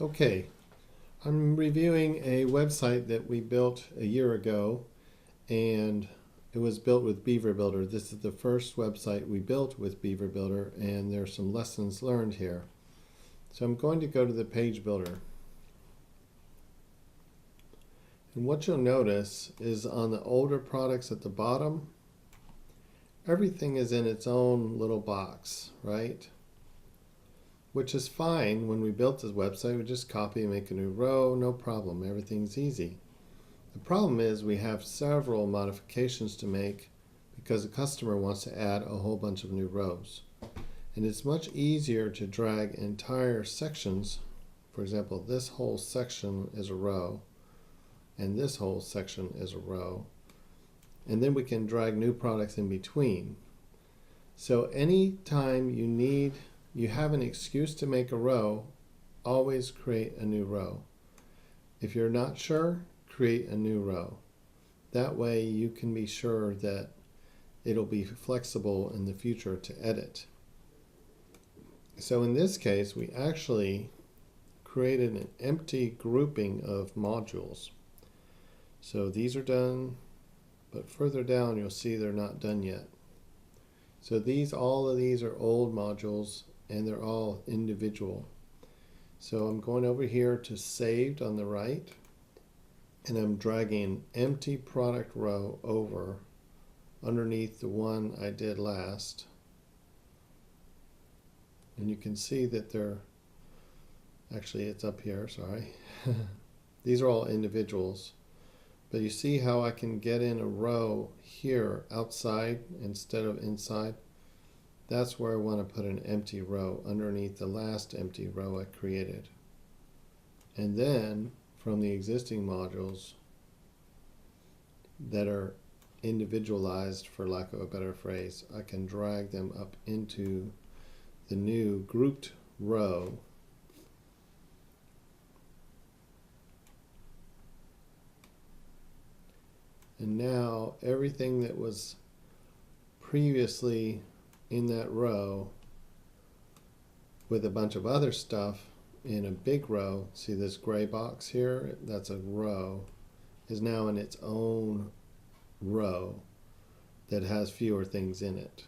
Okay, I'm reviewing a website that we built a year ago, and it was built with Beaver Builder. This is the first website we built with Beaver Builder, and there's some lessons learned here. So I'm going to go to the page builder. And what you'll notice is on the older products at the bottom, everything is in its own little box, right? Which is fine. When we built this website, we just copy and make a new row, no problem, everything's easy. The problem is we have several modifications to make because the customer wants to add a whole bunch of new rows. And it's much easier to drag entire sections. For example, this whole section is a row, and this whole section is a row. And then we can drag new products in between. So anytime you have an excuse to make a row, always create a new row. If you're not sure, create a new row. That way you can be sure that it'll be flexible in the future to edit. So in this case, we actually created an empty grouping of modules. So these are done, but further down you'll see they're not done yet. So all of these are old modules, and they're all individual. So I'm going over here to saved on the right, and I'm dragging an empty product row over underneath the one I did last. And you can see that it's up here, sorry. These are all individuals. But you see how I can get in a row here outside instead of inside? That's where I want to put an empty row underneath the last empty row I created. And then from the existing modules that are individualized, for lack of a better phrase, I can drag them up into the new grouped row. And now everything that was previously in that row with a bunch of other stuff in a big row, see this gray box here, that's a row, is now in its own row that has fewer things in it.